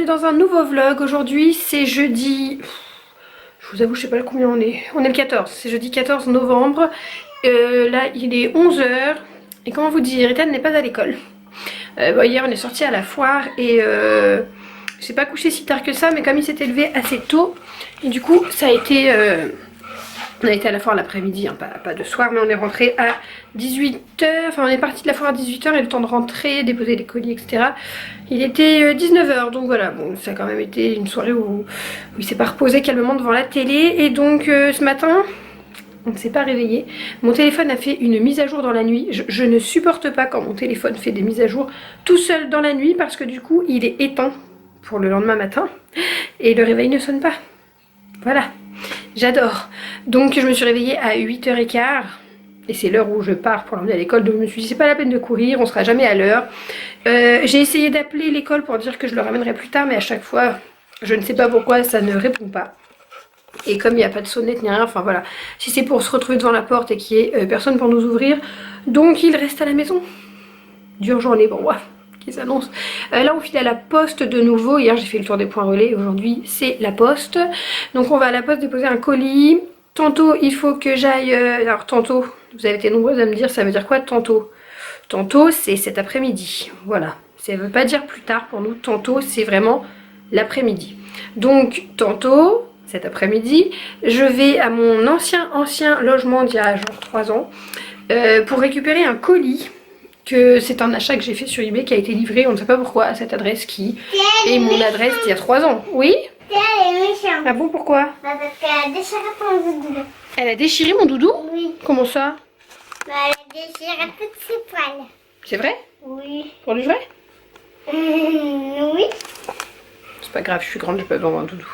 aujourd'hui dans un nouveau vlog. Aujourd'hui c'est jeudi, je vous avoue je sais pas combien on est le 14, c'est jeudi 14 novembre. Là il est 11 h et comment vous dire, Ethan n'est pas à l'école. Hier on est sorti à la foire et je sais pas couché si tard que ça, mais comme il s'était levé assez tôt et du coup ça a été... on a été à la foire l'après-midi, hein, pas de soir, mais on est rentré à 18 h. Enfin, on est parti de la foire à 18 h et le temps de rentrer, déposer les colis, etc. Il était 19 h. Donc voilà, bon, ça a quand même été une soirée où il s'est pas reposé calmement devant la télé. Et donc ce matin, on ne s'est pas réveillé. Mon téléphone a fait une mise à jour dans la nuit. Je ne supporte pas quand mon téléphone fait des mises à jour tout seul dans la nuit parce que du coup, il est éteint pour le lendemain matin et le réveil ne sonne pas. Voilà. J'adore. Donc je me suis réveillée à 8 h 15 et c'est l'heure où je pars pour l'emmener à l'école. Donc je me suis dit c'est pas la peine de courir, on sera jamais à l'heure. J'ai essayé d'appeler l'école pour dire que je le ramènerai plus tard, mais à chaque fois je ne sais pas pourquoi ça ne répond pas. Et comme il n'y a pas de sonnette ni rien, enfin voilà, si c'est pour se retrouver devant la porte et qu'il n'y ait personne pour nous ouvrir, donc il reste à la maison. Dure journée pour moi qui s'annonce. Là on file à la poste de nouveau. Hier j'ai fait le tour des points relais, aujourd'hui c'est la poste. Donc on va à la poste déposer un colis. Tantôt il faut que j'aille... alors tantôt, vous avez été nombreuses à me dire ça veut dire quoi tantôt. Tantôt c'est cet après-midi, voilà. Ça veut pas dire plus tard pour nous, tantôt c'est vraiment l'après-midi. Donc tantôt, cet après-midi, je vais à mon ancien logement d'il y a genre 3 ans pour récupérer un colis. Que c'est un achat que j'ai fait sur eBay qui a été livré, on ne sait pas pourquoi, à cette adresse qui est mon adresse d'il y a 3 ans. Oui? Ah bon, pourquoi? Parce qu'elle a déchiré ton doudou. Elle a déchiré mon doudou? Oui. Comment ça? Elle a déchiré toutes ses poils. C'est vrai? Oui. Pour du vrai? Oui. C'est pas grave, je suis grande, je peux avoir un doudou.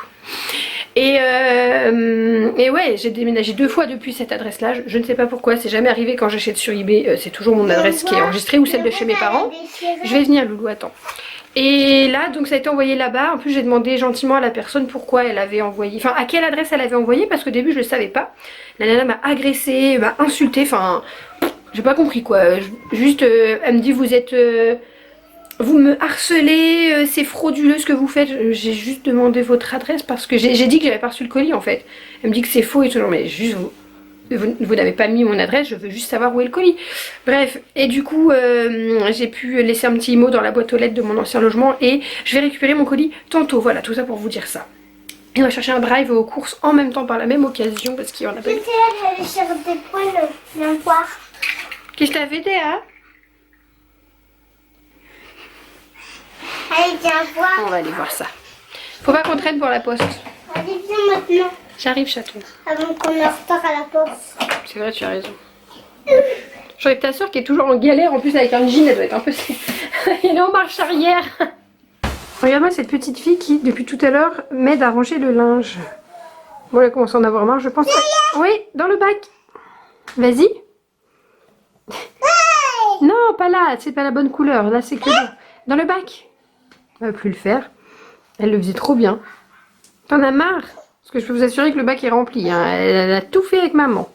Et ouais, j'ai déménagé 2 fois depuis cette adresse-là. Je ne sais pas pourquoi, c'est jamais arrivé quand j'achète sur eBay. C'est toujours mon adresse qui est enregistrée ou celle de chez mes parents. Je vais venir, Loulou, attends. Et là, donc ça a été envoyé là-bas. En plus, j'ai demandé gentiment à la personne pourquoi elle avait envoyé... Enfin, à quelle adresse elle avait envoyé, parce qu'au début, je le savais pas. La nana m'a agressée, m'a insultée, enfin... J'ai pas compris, quoi. Juste, elle me dit, vous êtes... vous me harcelez, c'est frauduleux ce que vous faites. J'ai juste demandé votre adresse parce que j'ai dit que j'avais pas reçu le colis en fait. Elle me dit que c'est faux et tout. Mais juste vous n'avez pas mis mon adresse, je veux juste savoir où est le colis. Bref, et du coup j'ai pu laisser un petit mot dans la boîte aux lettres de mon ancien logement et je vais récupérer mon colis tantôt. Voilà, tout ça pour vous dire ça. Et on va chercher un drive aux courses en même temps par la même occasion parce qu'il y en a pas eu. Elle déchire des poils, viens voir. Qu'est-ce que t'as fait, Théa? Allez, viens voir. On va aller voir ça. Faut pas qu'on traîne pour la poste. Allez, viens maintenant. J'arrive, chaton. Avant qu'on est en retard à la poste. C'est vrai, tu as raison. J'aurais ta soeur qui est toujours en galère, en plus avec un jean, elle doit être un peu... Elle est en marche arrière. Regarde-moi cette petite fille qui, depuis tout à l'heure, m'aide à ranger le linge. Bon, elle commence à en avoir marre, je pense. Oui, dans le bac. Vas-y. Non, pas là, c'est pas la bonne couleur. Là, c'est que dans le bac. Elle va plus le faire. Elle le faisait trop bien. T'en as marre? Parce que je peux vous assurer que le bac est rempli. Hein. Elle a tout fait avec maman.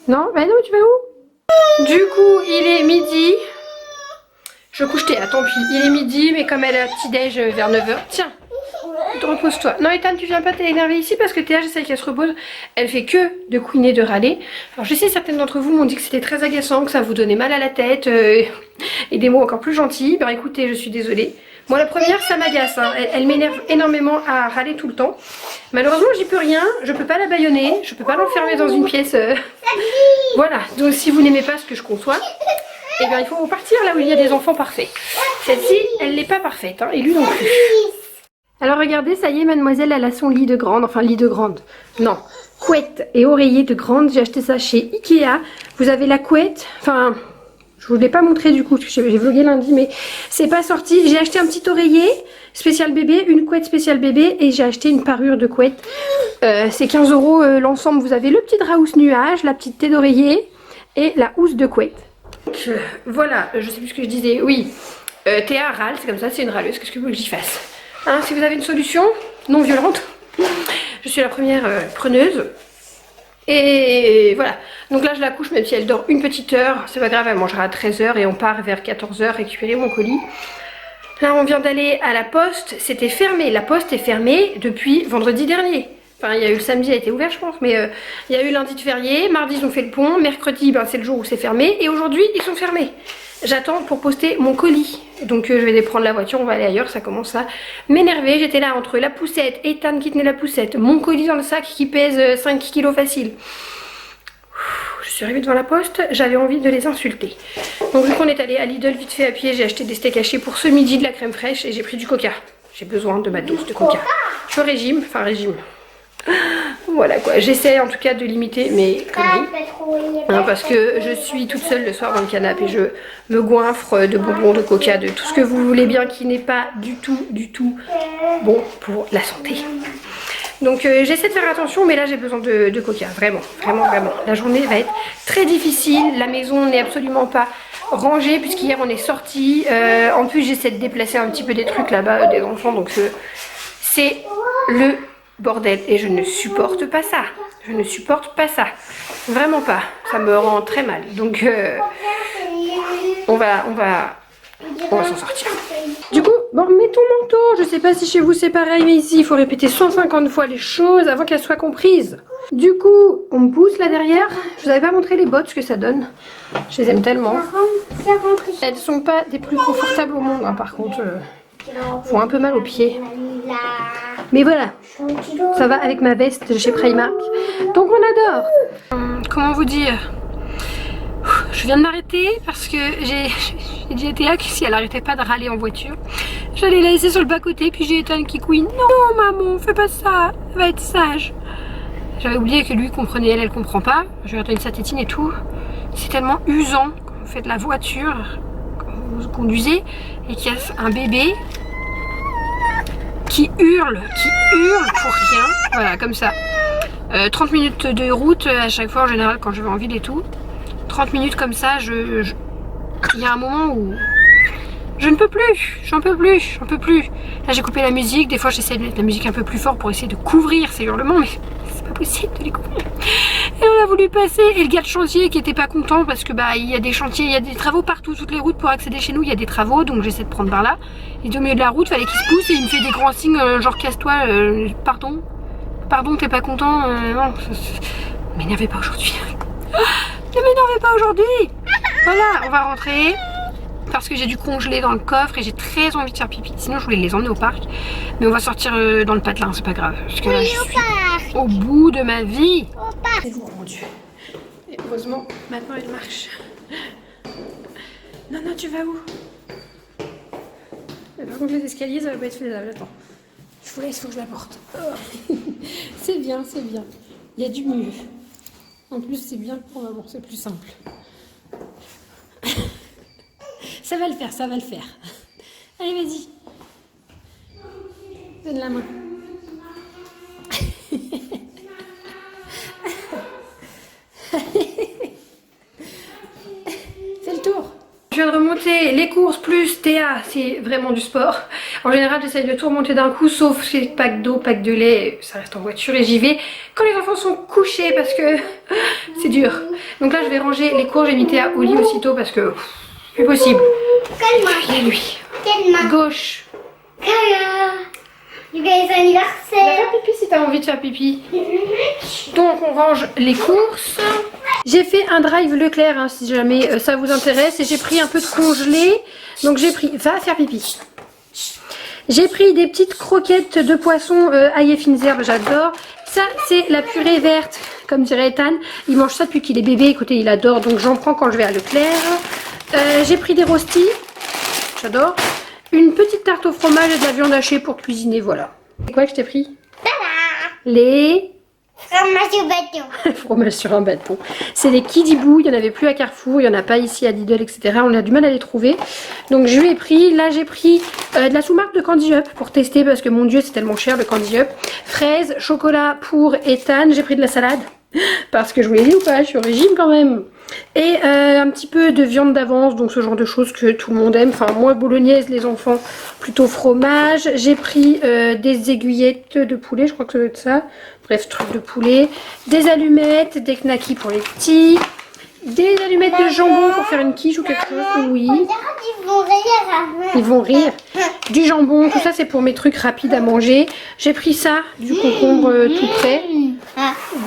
Non? Bah non, tu vas où? Du coup, il est midi. Je couche Théa, tant pis. Il est midi, mais comme elle a petit-déj vers 9 h. Tiens, repose-toi. Non, Ethan, tu viens pas t'énerver ici parce que Théa, j'essaie qu'elle se repose. Elle fait que de couiner, de râler. Alors, je sais, certaines d'entre vous m'ont dit que c'était très agaçant, que ça vous donnait mal à la tête. Et des mots encore plus gentils. Ben écoutez, je suis désolée. Moi la première ça m'agace, hein. Elle m'énerve énormément à râler tout le temps. Malheureusement j'y peux rien, je peux pas la bâillonner, je peux pas l'enfermer dans une pièce. Voilà, donc si vous n'aimez pas ce que je conçois, eh bien il faut partir là où il y a des enfants parfaits. Celle-ci, elle n'est pas parfaite, hein, et lui non plus. Alors regardez, ça y est, mademoiselle, elle a son lit de grande, enfin lit de grande. Non, couette et oreiller de grande, j'ai acheté ça chez Ikea. Vous avez la couette, enfin... Je vous l'ai pas montré du coup, j'ai vlogué lundi, mais c'est pas sorti. J'ai acheté un petit oreiller spécial bébé, une couette spéciale bébé et j'ai acheté une parure de couette. C'est 15 € l'ensemble. Vous avez le petit drap housse nuage, la petite tête d'oreiller et la housse de couette. Donc, voilà, je sais plus ce que je disais. Oui, Théa râle, c'est comme ça, c'est une râleuse. Qu'est-ce que vous voulez que j'y fasse, hein? Si vous avez une solution non violente, je suis la première preneuse. Et voilà, donc là je la couche même si elle dort une petite heure, c'est pas grave, elle mangera à 13 h et on part vers 14 h récupérer mon colis. Là, on vient d'aller à la poste, c'était fermé. La poste est fermée depuis vendredi dernier. Enfin, il y a eu le samedi, elle a été ouverte, je pense, mais il y a eu lundi de férié. Mardi, ils ont fait le pont. Mercredi, ben, c'est le jour où c'est fermé. Et aujourd'hui, ils sont fermés. J'attends pour poster mon colis. Donc, je vais prendre la voiture, on va aller ailleurs. Ça commence à m'énerver. J'étais là entre la poussette, Ethan qui tenait la poussette, mon colis dans le sac qui pèse 5 kilos facile. Je suis arrivée devant la poste, j'avais envie de les insulter. Donc vu qu'on est allé à Lidl vite fait à pied, j'ai acheté des steaks hachés pour ce midi, de la crème fraîche et j'ai pris du coca. J'ai besoin de ma dose de coca. Je suis au régime, enfin régime. Voilà quoi, j'essaie en tout cas de limiter mes conneries. Hein, parce que je suis toute seule le soir dans le canapé et je me goinfre de bonbons, de coca, de tout ce que vous voulez bien qui n'est pas du tout bon pour la santé. Donc j'essaie de faire attention, mais là j'ai besoin de coca, vraiment. La journée va être très difficile, la maison n'est absolument pas rangée puisqu'hier on est sorti. En plus j'essaie de déplacer un petit peu des trucs là-bas des enfants, donc c'est le bordel et je ne supporte pas ça. Je ne supporte pas ça, vraiment pas, ça me rend très mal. Donc on va s'en sortir. Du coup, bon, mets ton manteau. Je sais pas si chez vous c'est pareil, mais ici il faut répéter 150 fois les choses avant qu'elles soient comprises. Du coup, on me pousse là derrière. Je vous avais pas montré les bottes, ce que ça donne. Je les aime tellement. Elles sont pas des plus confortables au monde, hein, par contre. Font un peu mal aux pieds. Mais voilà, ça va avec ma veste de chez Primark. Donc on adore. Comment vous dire? Je viens de m'arrêter parce que j'ai dit à Théa que si elle arrêtait pas de râler en voiture, j'allais la laisser sur le bas-côté. Puis j'ai Ethan qui couine. Non maman, fais pas ça, elle va être sage. J'avais oublié que lui comprenait, elle comprend pas. Je lui ai donné sa tétine et tout. C'est tellement usant quand vous faites la voiture, quand vous conduisez, et qu'il y a un bébé qui hurle pour rien. Voilà, comme ça. 30 minutes de route à chaque fois en général quand je vais en ville et tout. 30 minutes comme ça, il y a un moment où je ne peux plus, j'en peux plus. Là j'ai coupé la musique, des fois j'essaie de mettre la musique un peu plus fort pour essayer de couvrir ces hurlements, mais c'est pas possible de les couvrir. Et on a voulu passer, et le gars de chantier qui était pas content parce que bah il y a des chantiers, il y a des travaux partout, toutes les routes pour accéder chez nous, il y a des travaux, donc j'essaie de prendre par là. Il est au milieu de la route, fallait qu'il se pousse et il me fait des grands signes genre casse-toi, pardon, t'es pas content, non, m'énervez pas aujourd'hui. Ne m'énervez pas aujourd'hui. Voilà, on va rentrer parce que j'ai dû congeler dans le coffre et j'ai très envie de faire pipi. Sinon je voulais les emmener au parc, mais on va sortir dans le patelin, c'est pas grave parce que là je suis au bout de ma vie. Oh mon Dieu. Et heureusement maintenant elle marche. Non, tu vas où? Par contre les escaliers ça va pas être faisable. Attends, je vous laisse, faut que je la porte. Oh. C'est bien, il y a du mieux. En plus, c'est bien pour maman, c'est plus simple. Ça va le faire. Allez, vas-y. Donne la main. Fais le tour. Je viens de remonter les courses plus Théa, c'est vraiment du sport. En général, j'essaye de tout remonter d'un coup, sauf ces packs d'eau, packs de lait, ça reste en voiture et j'y vais quand les enfants sont couchés parce que c'est dur. Donc là, je vais ranger les courses, j'ai mis Théa au lit aussitôt parce que plus possible. Quelle main? Il y a lui. Quelle main? Gauche. Joyeux anniversaire. Faire pipi si t'as envie de faire pipi. Donc on range les courses. J'ai fait un drive Leclerc hein, si jamais ça vous intéresse et j'ai pris un peu de congelé. Donc j'ai pris, va faire pipi. J'ai pris des petites croquettes de poisson ail et fines herbes, j'adore. Ça c'est la purée verte, comme dirait Ethan. Il mange ça depuis qu'il est bébé, écoutez il adore, donc j'en prends quand je vais à Leclerc. J'ai pris des rostis, j'adore. Une petite tarte au fromage et de la viande hachée pour cuisiner, voilà. C'est quoi que je t'ai pris? Les... Fromage au bâton. Fromage sur un bâton. C'est les Kidibou, il n'y en avait plus à Carrefour, il n'y en a pas ici à Lidl, etc. On a du mal à les trouver. Donc je l'ai pris, là j'ai pris de la sous-marque de Candy Up pour tester parce que mon dieu c'est tellement cher le Candy Up. Fraises, chocolat pour Ethan, j'ai pris de la salade. Parce que je vous l'ai dit ou pas, je suis au régime quand même. Et un petit peu de viande d'avance, donc ce genre de choses que tout le monde aime. Enfin, moi bolognaise, les enfants plutôt fromage. J'ai pris des aiguillettes de poulet, je crois que ça doit être ça. Bref, trucs de poulet. Des allumettes, des knackis pour les petits. Des allumettes de jambon pour faire une quiche ou quelque chose. Oui. On dirait qu'ils vont rire. Ils vont rire. Du jambon, tout ça c'est pour mes trucs rapides à manger. J'ai pris ça, du concombre tout prêt.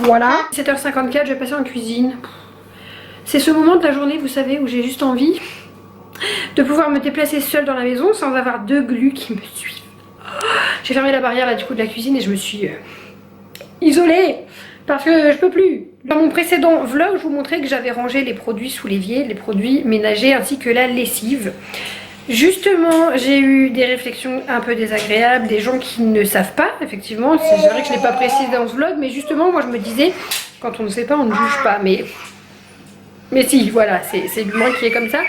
Voilà. 7h54, je vais passer en cuisine. C'est ce moment de la journée, vous savez, où j'ai juste envie de pouvoir me déplacer seule dans la maison sans avoir deux glues qui me suivent. J'ai fermé la barrière là du coup de la cuisine et je me suis isolée parce que je peux plus. Dans mon précédent vlog, je vous montrais que j'avais rangé les produits sous l'évier, les produits ménagers ainsi que la lessive. Justement, j'ai eu des réflexions un peu désagréables, des gens qui ne savent pas, effectivement. C'est vrai que je ne l'ai pas précisé dans ce vlog, mais justement, moi je me disais, quand on ne sait pas, on ne juge pas. Mais si, voilà, c'est l'humain qui est comme ça.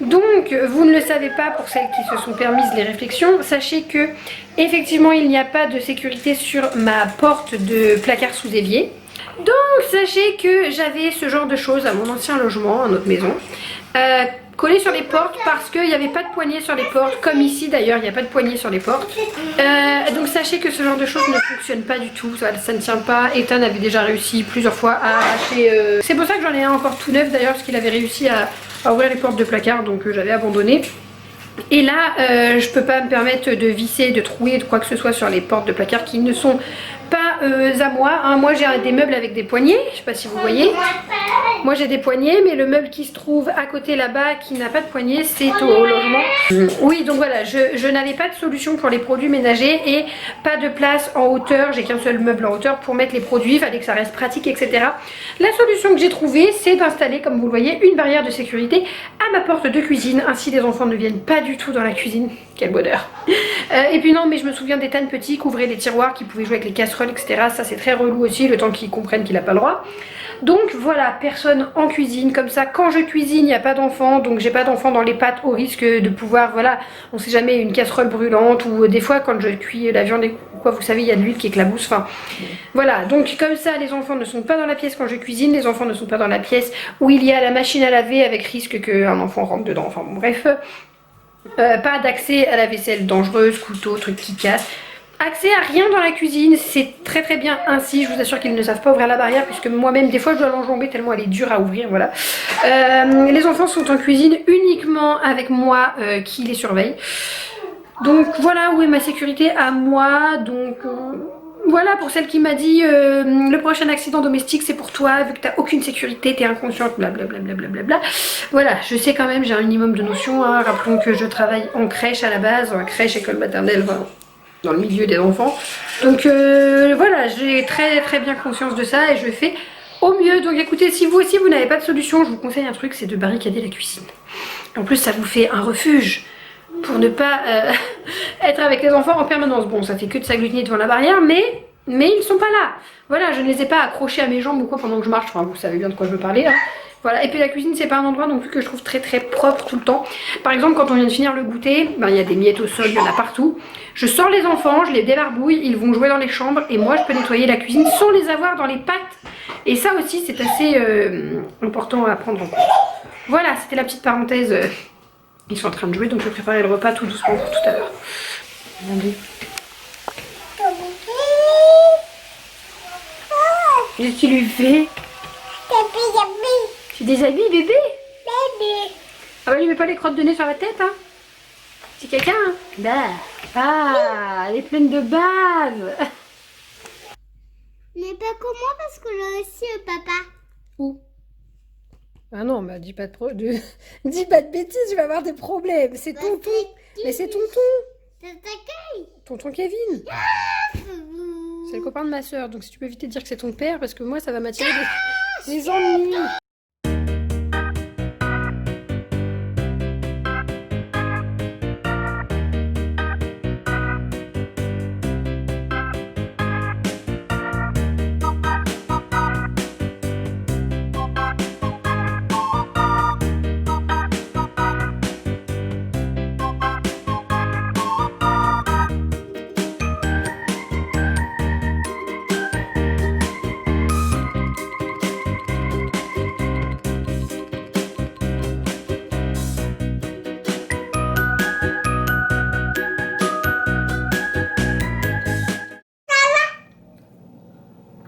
Donc, vous ne le savez pas pour celles qui se sont permises les réflexions. Sachez que, effectivement, il n'y a pas de sécurité sur ma porte de placard sous évier. Donc, sachez que j'avais ce genre de choses à mon ancien logement, à notre maison. Collé sur les portes parce qu'il n'y avait pas de poignée sur les portes, comme ici d'ailleurs, il n'y a pas de poignée sur les portes. Donc sachez que ce genre de choses ne fonctionne pas du tout, ça ne tient pas. Ethan avait déjà réussi plusieurs fois à arracher... C'est pour ça que j'en ai un encore tout neuf d'ailleurs, parce qu'il avait réussi à ouvrir les portes de placard, donc j'avais abandonné. Et là, je peux pas me permettre de visser, de trouer, de quoi que ce soit sur les portes de placard qui ne sont pas à moi. Hein. Moi j'ai des meubles avec des poignées, je sais pas si vous voyez. Moi j'ai des poignées, mais le meuble qui se trouve à côté là-bas qui n'a pas de poignée, c'est au logement. Oui, donc voilà, je n'avais pas de solution pour les produits ménagers et pas de place en hauteur. J'ai qu'un seul meuble en hauteur pour mettre les produits, il fallait que ça reste pratique, etc. La solution que j'ai trouvée, c'est d'installer, comme vous le voyez, une barrière de sécurité à ma porte de cuisine. Ainsi les enfants ne viennent pas du tout dans la cuisine. Quel bonheur. Et puis non, mais je me souviens d'Ethan petit qui ouvrait les tiroirs, qui pouvait jouer avec les casseroles, etc. Ça c'est très relou aussi, le temps qu'ils comprennent qu'il n'a pas le droit. Donc voilà, personne en cuisine comme ça. Quand je cuisine, il n'y a pas d'enfant, donc j'ai pas d'enfant dans les pâtes au risque de pouvoir, voilà, on sait jamais, une casserole brûlante ou des fois quand je cuis la viande et quoi, vous savez, il y a de l'huile qui éclabousse, enfin voilà. Donc comme ça, les enfants ne sont pas dans la pièce quand je cuisine, les enfants ne sont pas dans la pièce où il y a la machine à laver avec risque qu'un enfant rentre dedans, enfin bon, bref. Pas d'accès à la vaisselle dangereuse, couteau, truc qui casse. Accès à rien dans la cuisine, c'est très très bien ainsi. Je vous assure qu'ils ne savent pas ouvrir la barrière puisque moi-même des fois je dois l'enjamber tellement elle est dure à ouvrir, voilà. Les enfants sont en cuisine uniquement avec moi qui les surveille. Donc voilà où est ma sécurité à moi. Donc voilà pour celle qui m'a dit le prochain accident domestique c'est pour toi vu que t'as aucune sécurité, t'es inconsciente, blablabla. Voilà, je sais quand même, j'ai un minimum de notions. Hein. Rappelons que je travaille en crèche à la base, en crèche, école maternelle, enfin, dans le milieu des enfants. Donc voilà, j'ai très très bien conscience de ça et je fais au mieux. Donc écoutez, si vous aussi vous n'avez pas de solution, je vous conseille un truc, c'est de barricader la cuisine. En plus ça vous fait un refuge pour ne pas être avec les enfants en permanence. Bon, ça fait que de s'agglutiner devant la barrière, mais ils sont pas là. Voilà, je ne les ai pas accrochés à mes jambes ou quoi pendant que je marche. Enfin, vous savez bien de quoi je veux parler. Hein. Voilà, et puis la cuisine, c'est pas un endroit non plus que je trouve très très propre tout le temps. Par exemple, quand on vient de finir le goûter, ben, il y a des miettes au sol, il y en a partout. Je sors les enfants, je les débarbouille, ils vont jouer dans les chambres et moi je peux nettoyer la cuisine sans les avoir dans les pattes. Et ça aussi, c'est assez important à prendre en compte. Voilà, c'était la petite parenthèse. Ils sont en train de jouer, donc je vais préparer le repas tout doucement pour tout à l'heure. Regardez. Qu'est-ce que tu lui fais? Tu déshabilles bébé? Ah bah lui mets pas les crottes de nez sur la tête, hein? C'est quelqu'un, hein? Bah. Ah, elle est pleine de bave. Mais pas comme moi parce que j'ai aussi papa. Où? Ah non, bah dis pas de dis pas de bêtises, je vais avoir des problèmes. C'est tonton. Mais c'est tonton. C'est t'accueille. Tonton Kevin. C'est le copain de ma soeur, donc si tu peux éviter de dire que c'est ton père, parce que moi ça va m'attirer des ennuis.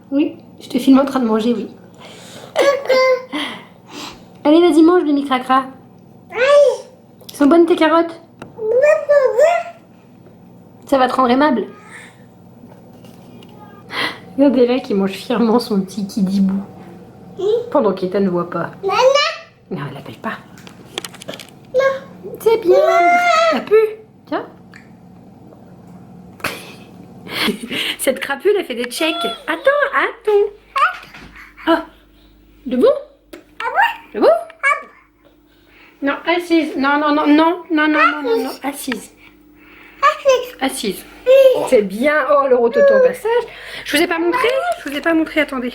Oui, je te filme en train de manger, oui. Allez, vas-y, mange, Mimi Cracra. Sont bonnes tes carottes? Ça va te rendre aimable. Regardez là qui mange fièrement son petit kidibou. Pendant qu'Ethan ne voit pas. Non, elle l'appelle pas. C'est bien. T'as pu? Tiens. Cette crapule, elle fait des checks. Attends. Oh. Debout? Debout? Non, assise. Non. Assise. C'est bien. Oh, le rototo au passage. Je vous ai pas montré. Attendez.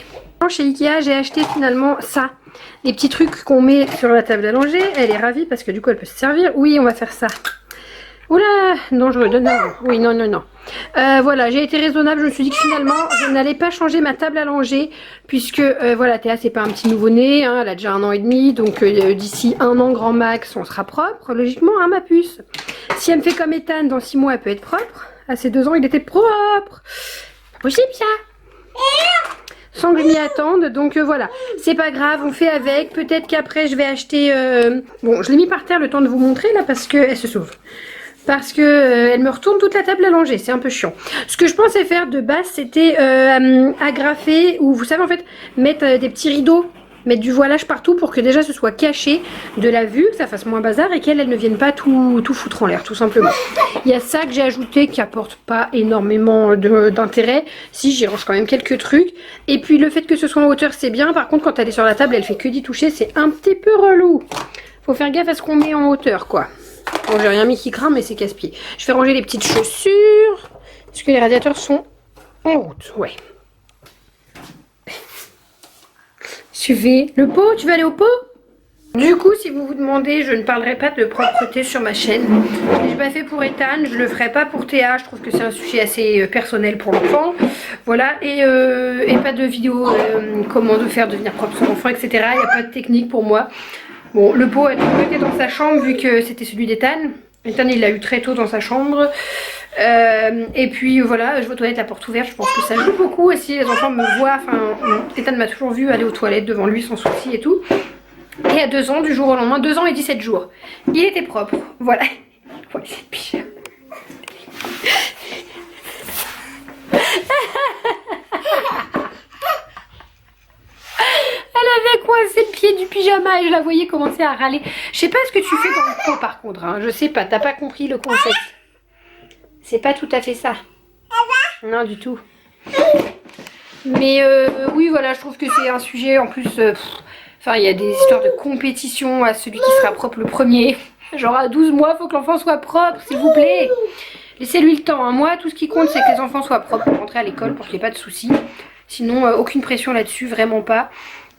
Chez Ikea, j'ai acheté finalement ça. Les petits trucs qu'on met sur la table à langer. Elle est ravie parce que du coup, elle peut se servir. Oui, on va faire ça. Oula, dangereux. Non. Oui, non. Voilà, j'ai été raisonnable. Je me suis dit que finalement, je n'allais pas changer ma table à langer. Puisque, voilà, Théa, c'est pas un petit nouveau-né. Hein, elle a déjà 1 an et demi. Donc, d'ici 1 an, grand max, on sera propre. Logiquement, hein, ma puce. Si elle me fait comme Ethan, dans 6 mois, elle peut être propre. À ses 2 ans, il était propre. Pas possible, ça. Sans que je m'y attende, donc voilà, c'est pas grave, on fait avec. Peut-être qu'après je vais acheter bon, je l'ai mis par terre le temps de vous montrer là parce qu'elle se sauve. Parce que elle me retourne toute la table à langer, c'est un peu chiant. Ce que je pensais faire de base, c'était agrafer, ou vous savez en fait, mettre des petits rideaux, mettre du voilage partout pour que déjà ce soit caché de la vue, que ça fasse moins bazar et qu'elle ne vienne pas tout foutre en l'air, tout simplement. Il y a ça que j'ai ajouté qui apporte pas énormément d'intérêt. Si, j'y range quand même quelques trucs. Et puis le fait que ce soit en hauteur, c'est bien. Par contre, quand elle est sur la table, elle fait que d'y toucher, c'est un petit peu relou. Faut faire gaffe à ce qu'on met en hauteur, quoi. Bon, j'ai rien mis qui crame, mais c'est casse-pied. Je vais ranger les petites chaussures. Parce que les radiateurs sont en route, ouais. Suivez le pot, tu veux aller au pot? Du coup, si vous vous demandez, je ne parlerai pas de propreté sur ma chaîne. Je l'ai pas fait pour Ethan, je le ferai pas pour Théa. Je trouve que c'est un sujet assez personnel pour l'enfant. Voilà, et pas de vidéo comment devenir propre son enfant, etc. Il n'y a pas de technique pour moi. Bon, le pot a toujours été dans sa chambre vu que c'était celui d'Ethan. Ethan, il l'a eu très tôt dans sa chambre. Et puis voilà, je vais aux toilettes la porte ouverte, je pense que ça joue beaucoup aussi, les enfants me voient, enfin Ethan m'a toujours vu aller aux toilettes devant lui sans souci et tout. Et à 2 ans, du jour au lendemain, 2 ans et 17 jours, il était propre, voilà. Voilà, c'est pyjama. Elle avait coincé le pied du pyjama et je la voyais commencer à râler. Je sais pas ce que tu fais dans le pot par contre, hein. Je sais pas, t'as pas compris le concept. C'est pas tout à fait ça. Non, du tout. Mais oui, voilà, je trouve que c'est un sujet en plus. Enfin, il y a des histoires de compétition à celui qui sera propre le premier. Genre à 12 mois, faut que l'enfant soit propre, s'il vous plaît. Laissez-lui le temps. Hein. Moi, tout ce qui compte, c'est que les enfants soient propres pour rentrer à l'école pour qu'il n'y ait pas de soucis. Sinon, aucune pression là-dessus, vraiment pas.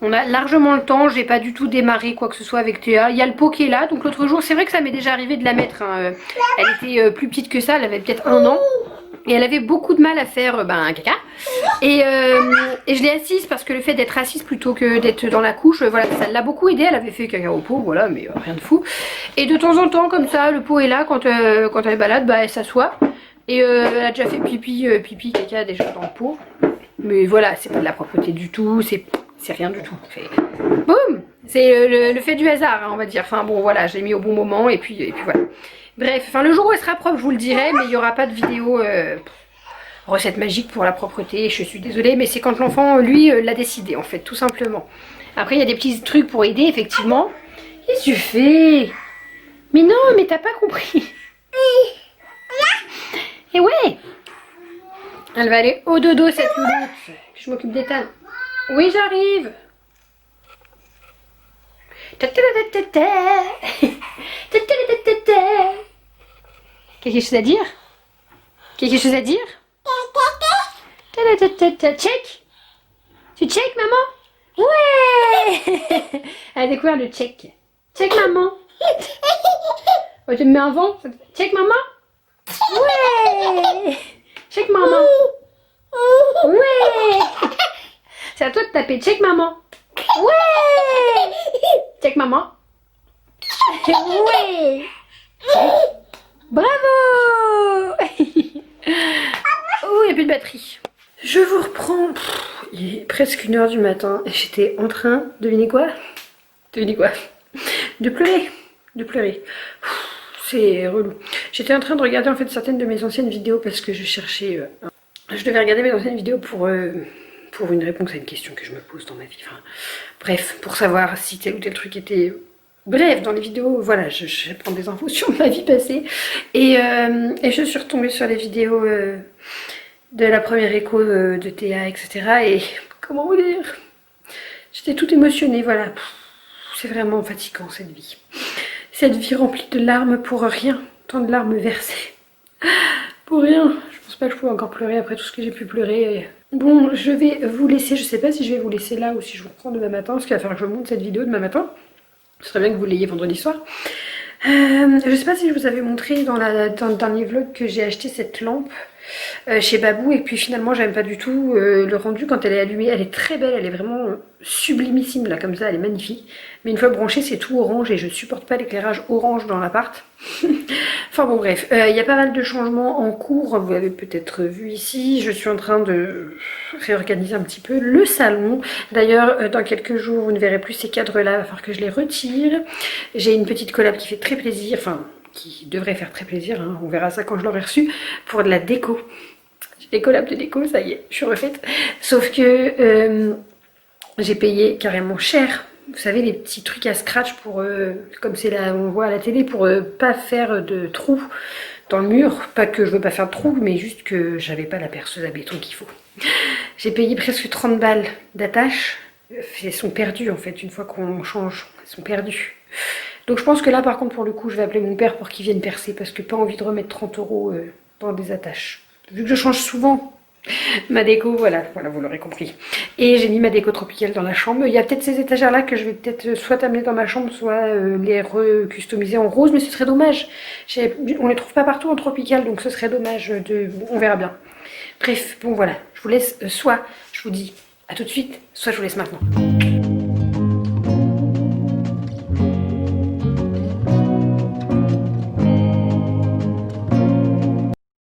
On a largement le temps, j'ai pas du tout démarré quoi que ce soit avec Théa. Il y a le pot qui est là, donc l'autre jour, c'est vrai que ça m'est déjà arrivé de la mettre. Hein. Elle était plus petite que ça, elle avait peut-être 1 an. Et elle avait beaucoup de mal à faire un caca. Et je l'ai assise parce que le fait d'être assise plutôt que d'être dans la couche, voilà, ça l'a beaucoup aidé. Elle avait fait caca au pot, voilà, mais rien de fou. Et de temps en temps, comme ça, le pot est là, quand elle est balade, bah, elle s'assoit. Et elle a déjà fait pipi, caca déjà dans le pot. Mais voilà, c'est pas de la propreté du tout, c'est rien du tout. Boum, c'est le fait du hasard, hein, on va dire. Enfin bon, voilà, je l'ai mis au bon moment et puis voilà. Bref, enfin le jour où elle sera propre, je vous le dirai, mais il n'y aura pas de vidéo recette magique pour la propreté. Je suis désolée, mais c'est quand l'enfant, lui, l'a décidé en fait, tout simplement. Après, il y a des petits trucs pour aider, effectivement. Qu'est-ce que tu fais? Mais non, mais t'as pas compris. Et ouais, elle va aller au dodo cette louloute. Je m'occupe d'Ethan. Oui, j'arrive. Quelque chose à dire? Quelque chose à dire? Check? Tu check, maman? Ouais. Elle a découvert le check. Check, maman. Oh, tu me mets un vent? Check, maman? Ouais. Check, maman. Ouais. C'est à toi de taper. Check, maman. Ouais. Check, maman. Ouais. Bravo. Oh, il n'y a plus de batterie. Je vous reprends. Il est presque 1 h du matin. J'étais en train... Devinez quoi? Devinez quoi? de pleurer. C'est relou. J'étais en train de regarder en fait certaines de mes anciennes vidéos parce que je cherchais... je devais regarder mes anciennes vidéos pour une réponse à une question que je me pose dans ma vie. Enfin, bref, pour savoir si tel ou tel truc était... Bref, dans les vidéos, voilà, je prends des infos sur ma vie passée. Et je suis retombée sur les vidéos de la première écho de Théa, etc. Et comment vous dire, j'étais toute émotionnée, voilà. C'est vraiment fatigant cette vie. Cette vie remplie de larmes pour rien. Tant de larmes versées. Pour rien. Je pense pas que je pouvais encore pleurer après tout ce que j'ai pu pleurer. Bon, je vais vous laisser. Je sais pas si je vais vous laisser là ou si je vous reprends demain matin. Parce qu'il va falloir que je monte cette vidéo demain matin. Ce serait bien que vous l'ayez vendredi soir. Je sais pas si je vous avais montré dans le dernier vlog que j'ai acheté cette lampe chez Babou et puis finalement j'aime pas du tout le rendu quand elle est allumée. Elle est très belle, elle est vraiment sublimissime là comme ça, elle est magnifique. Mais une fois branchée c'est tout orange et je supporte pas l'éclairage orange dans l'appart. Enfin bon bref, il y a pas mal de changements en cours, vous l'avez peut-être vu ici. Je suis en train de réorganiser un petit peu le salon. D'ailleurs dans quelques jours vous ne verrez plus ces cadres là, il va falloir que je les retire. J'ai une petite collab qui fait très plaisir, enfin qui devrait faire très plaisir, hein. On verra ça quand je l'aurai reçu, pour de la déco. J'ai des collabs de déco, ça y est, je suis refaite. Sauf que j'ai payé carrément cher. Vous savez, les petits trucs à scratch pour, comme c'est là, on voit à la télé, pour pas faire de trous dans le mur. Pas que je veux pas faire de trous, mais juste que j'avais pas la perceuse à béton qu'il faut. J'ai payé presque 30 balles d'attache. Elles sont perdues en fait, une fois qu'on change, elles sont perdues. Donc je pense que là par contre pour le coup je vais appeler mon père pour qu'il vienne percer parce que pas envie de remettre 30 € dans des attaches. Vu que je change souvent ma déco, voilà vous l'aurez compris. Et j'ai mis ma déco tropicale dans la chambre. Il y a peut-être ces étagères là que je vais peut-être soit amener dans ma chambre, soit les recustomiser en rose, mais ce serait dommage. On les trouve pas partout en tropical donc ce serait dommage de... On verra bien. Bref, bon voilà, je vous laisse, soit je vous dis à tout de suite, soit je vous laisse maintenant.